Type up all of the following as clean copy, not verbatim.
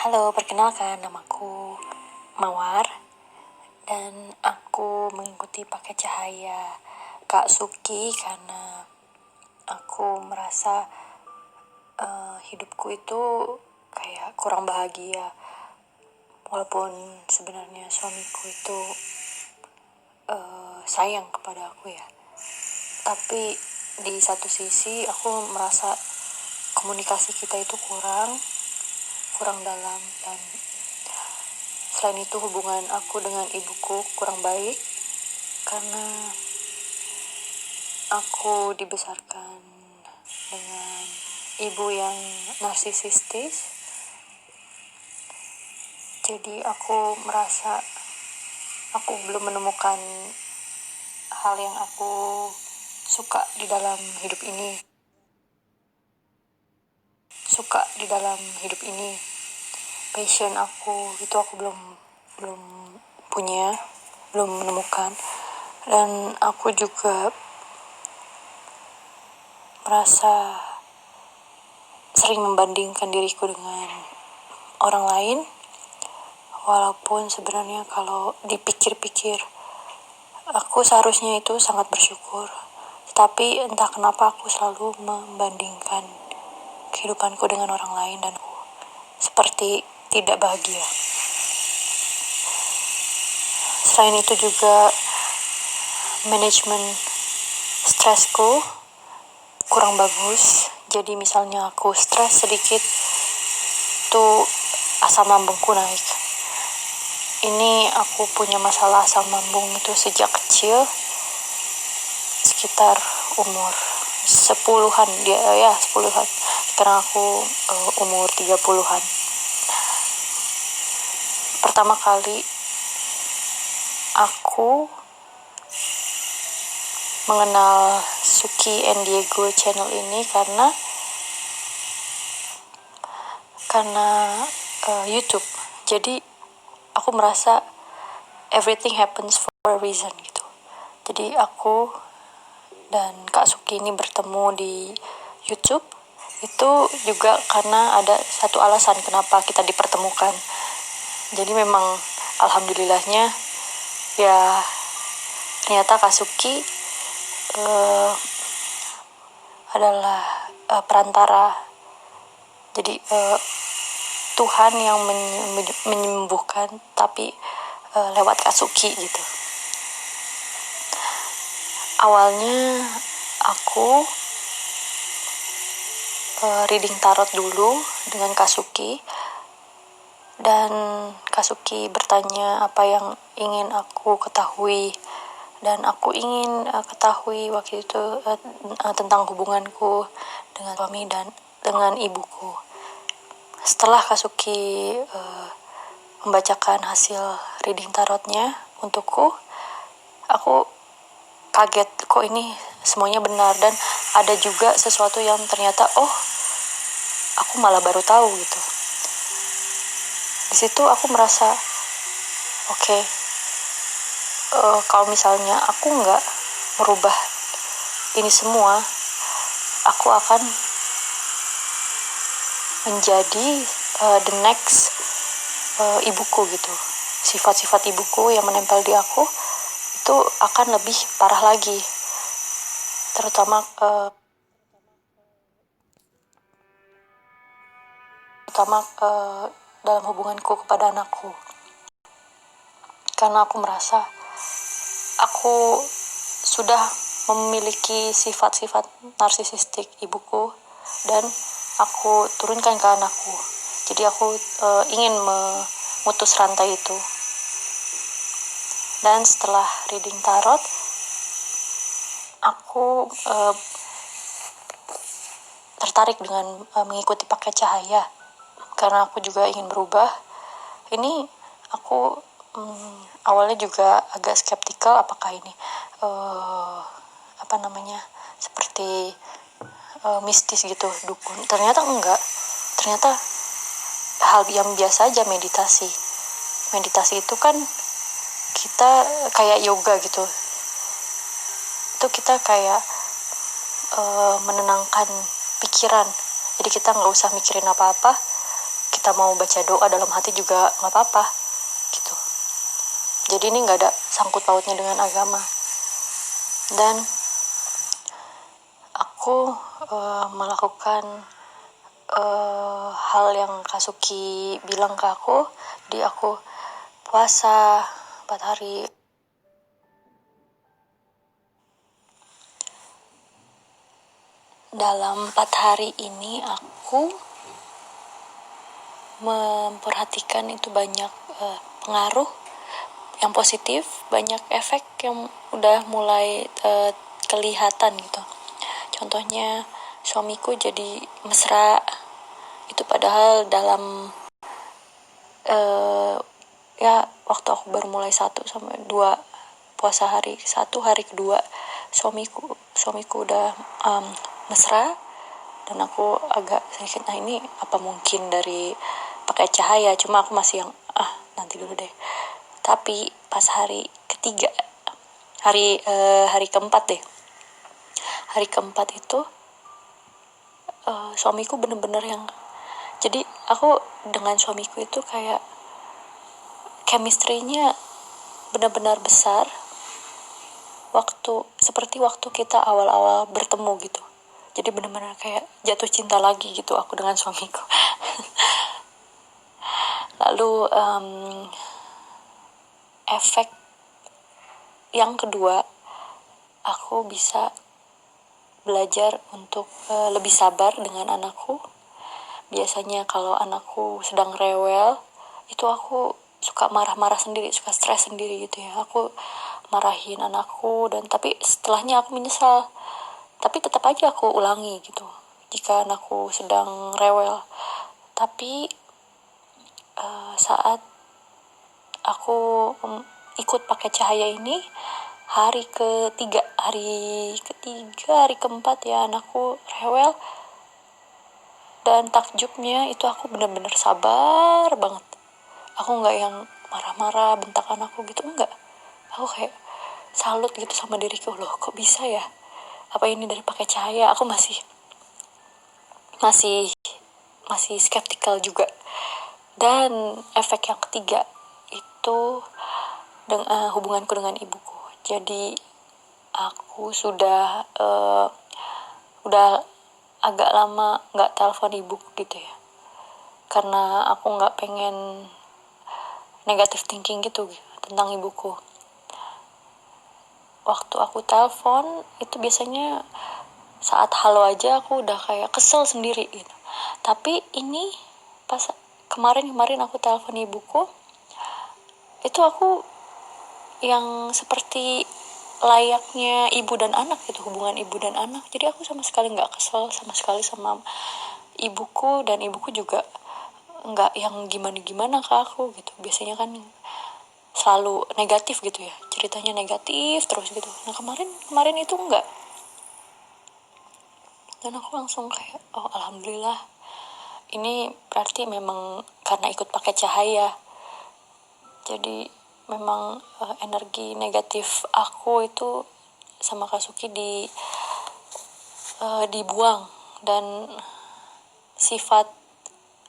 Halo, perkenalkan namaku Mawar dan aku mengikuti pakai cahaya Kak Suki karena aku merasa hidupku itu kayak kurang bahagia. Walaupun sebenarnya suamiku itu sayang kepada aku ya. Tapi di satu sisi aku merasa komunikasi kita itu kurang dalam, dan selain itu hubungan aku dengan ibuku kurang baik karena aku dibesarkan dengan ibu yang narsisistis. Jadi aku merasa aku belum menemukan hal yang aku suka di dalam hidup ini. Passion aku itu aku belum punya, belum menemukan. Dan aku juga merasa sering membandingkan diriku dengan orang lain, walaupun sebenarnya kalau dipikir-pikir aku seharusnya itu sangat bersyukur, tapi entah kenapa aku selalu membandingkan kehidupanku dengan orang lain dan aku seperti tidak bahagia. Selain itu juga manajemen stresku kurang bagus. Jadi misalnya aku stres sedikit tuh asam lambungku naik. Ini aku punya masalah asam lambung itu sejak kecil, sekitar umur 10-an ya, 10-an. Sekarang aku umur 30-an. Pertama kali aku mengenal Suki and Diego channel ini karena YouTube. Jadi aku merasa everything happens for a reason gitu. Jadi aku dan Kak Suki ini bertemu di YouTube itu juga karena ada satu alasan kenapa kita dipertemukan. Jadi memang alhamdulillahnya ya, ternyata Kak Suki adalah perantara. Jadi Tuhan yang menyembuhkan, tapi lewat Kak Suki gitu. Awalnya aku reading tarot dulu dengan Kak Suki, dan Kak Suki bertanya apa yang ingin aku ketahui, dan aku ingin ketahui waktu itu tentang hubunganku dengan suami dan dengan ibuku. Setelah Kak Suki membacakan hasil reading tarotnya untukku, aku kaget, kok ini semuanya benar, dan ada juga sesuatu yang ternyata aku malah baru tahu gitu. Di situ aku merasa oke, kalau misalnya aku nggak merubah ini semua, aku akan menjadi the next ibuku gitu. Sifat-sifat ibuku yang menempel di aku itu akan lebih parah lagi, terutama dalam hubunganku kepada anakku. Karena aku merasa aku sudah memiliki sifat-sifat narsisistik ibuku dan aku turunkan ke anakku. Jadi aku ingin memutus rantai itu. Dan setelah reading tarot, aku tertarik dengan mengikuti pakai cahaya karena aku juga ingin berubah. Ini aku awalnya juga agak skeptikal, apakah ini seperti mistis gitu, dukun. Ternyata enggak. Ternyata hal yang biasa aja. Meditasi itu kan kita kayak yoga gitu. Itu kita kayak menenangkan pikiran. Jadi kita nggak usah mikirin apa-apa, kita kita mau baca doa dalam hati juga nggak apa-apa gitu. Jadi ini nggak ada sangkut pautnya dengan agama. Dan aku melakukan hal yang Kasuki bilang ke aku, aku puasa 4 hari. Dalam 4 hari ini aku memperhatikan itu banyak pengaruh yang positif, banyak efek yang udah mulai kelihatan gitu. Contohnya suamiku jadi mesra. Itu padahal dalam ya waktu aku baru mulai 1 sampai 2 puasa hari 1, hari kedua suamiku udah mesra, dan aku agak sedikit, nah ini apa mungkin dari pakai cahaya, cuma aku masih yang nanti dulu deh. Tapi pas hari ketiga, hari keempat itu suamiku bener-bener yang, jadi aku dengan suamiku itu kayak chemistry-nya benar-benar besar, seperti waktu kita awal-awal bertemu gitu. Jadi benar-benar kayak jatuh cinta lagi gitu aku dengan suamiku. Lalu efek yang kedua, aku bisa belajar untuk lebih sabar dengan anakku. Biasanya kalau anakku sedang rewel, itu aku suka marah-marah sendiri, suka stres sendiri gitu ya. Aku marahin anakku, dan tapi setelahnya aku menyesal. Tapi tetap aja aku ulangi gitu jika anakku sedang rewel. Tapi saat aku ikut pakai cahaya ini, hari keempat ya anakku rewel, dan takjubnya itu aku benar-benar sabar banget. Aku nggak yang marah-marah bentak anakku gitu, enggak. Aku kayak salut gitu sama diriku, loh kok bisa ya, apa ini dari pakai cahaya. Aku masih skeptikal juga. Dan efek yang ketiga itu hubunganku dengan ibuku. Jadi aku sudah agak lama nggak telepon ibuku gitu ya, karena aku nggak pengen negative thinking gitu tentang ibuku. Waktu aku telepon itu biasanya saat halo aja aku udah kayak kesel sendiri gitu. Tapi ini pas kemarin aku telepon ibuku, itu aku yang seperti layaknya ibu dan anak gitu, hubungan ibu dan anak. Jadi aku sama sekali nggak kesel sama sekali sama ibuku, dan ibuku juga nggak yang gimana-gimana ke aku gitu. Biasanya kan selalu negatif gitu ya, ceritanya negatif terus gitu. Nah kemarin itu enggak, dan aku langsung kayak alhamdulillah, ini berarti memang karena ikut pakai cahaya. Jadi memang energi negatif aku itu sama Kasuki dibuang, dan sifat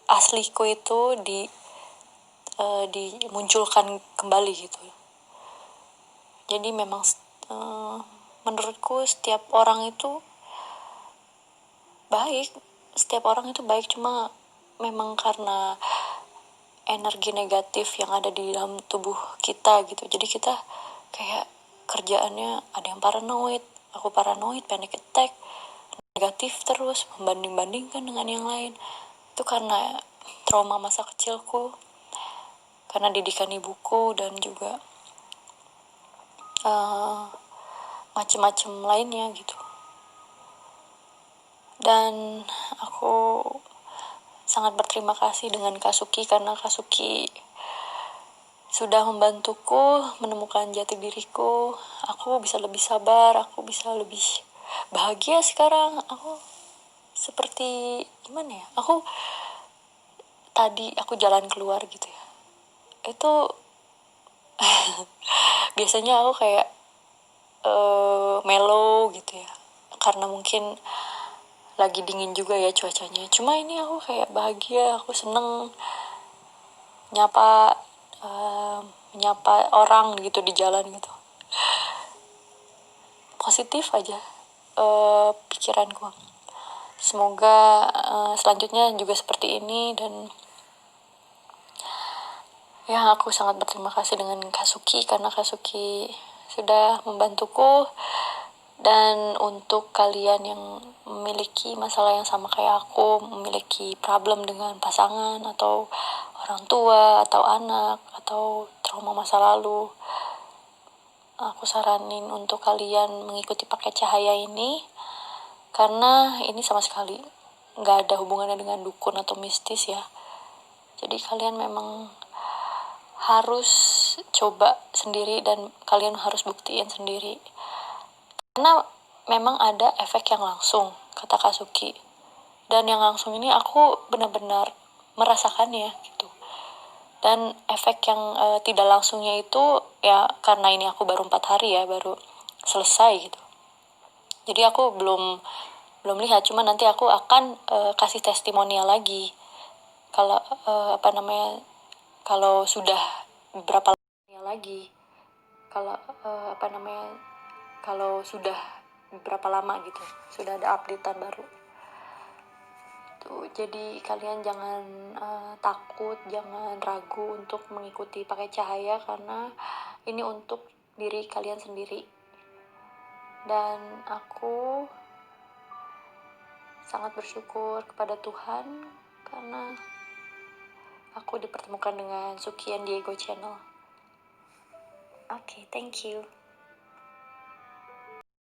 asliku itu dimunculkan kembali gitu. Jadi memang menurutku setiap orang itu baik, cuma memang karena energi negatif yang ada di dalam tubuh kita gitu. Jadi kita kayak kerjaannya ada yang paranoid, aku paranoid, panic attack, negatif terus, membanding-bandingkan dengan yang lain. Itu karena trauma masa kecilku, karena didikan ibuku, dan juga macam-macam lainnya gitu. Dan aku sangat berterima kasih dengan Kasuki, karena Kasuki sudah membantuku menemukan jati diriku. Aku bisa lebih sabar, aku bisa lebih bahagia sekarang. Aku seperti gimana ya, aku jalan keluar gitu ya, itu biasanya aku kayak mellow gitu ya, karena mungkin lagi dingin juga ya cuacanya. Cuma ini aku kayak bahagia, aku seneng nyapa menyapa orang gitu di jalan gitu. Positif aja pikiranku. Semoga selanjutnya juga seperti ini, dan ya aku sangat berterima kasih dengan Kasuki karena Kasuki sudah membantuku. Dan untuk kalian yang memiliki masalah yang sama kayak aku, memiliki problem dengan pasangan atau orang tua atau anak atau trauma masa lalu, aku saranin untuk kalian mengikuti paket cahaya ini, karena ini sama sekali nggak ada hubungannya dengan dukun atau mistis ya. Jadi kalian memang harus coba sendiri dan kalian harus buktiin sendiri. Karena memang ada efek yang langsung, kata Kasuki. Dan yang langsung ini aku benar-benar merasakannya gitu. Dan efek yang tidak langsungnya itu ya karena ini aku baru 4 hari ya, baru selesai gitu. Jadi aku belum lihat, cuma nanti aku akan kasih testimonial lagi. Kalau kalau sudah beberapa lagi. Kalau sudah beberapa lama gitu, sudah ada updatean baru tuh. Jadi kalian jangan takut, jangan ragu untuk mengikuti pakai cahaya, karena ini untuk diri kalian sendiri. Dan aku sangat bersyukur kepada Tuhan karena aku dipertemukan dengan Sukian Diego Channel. Oke, thank you.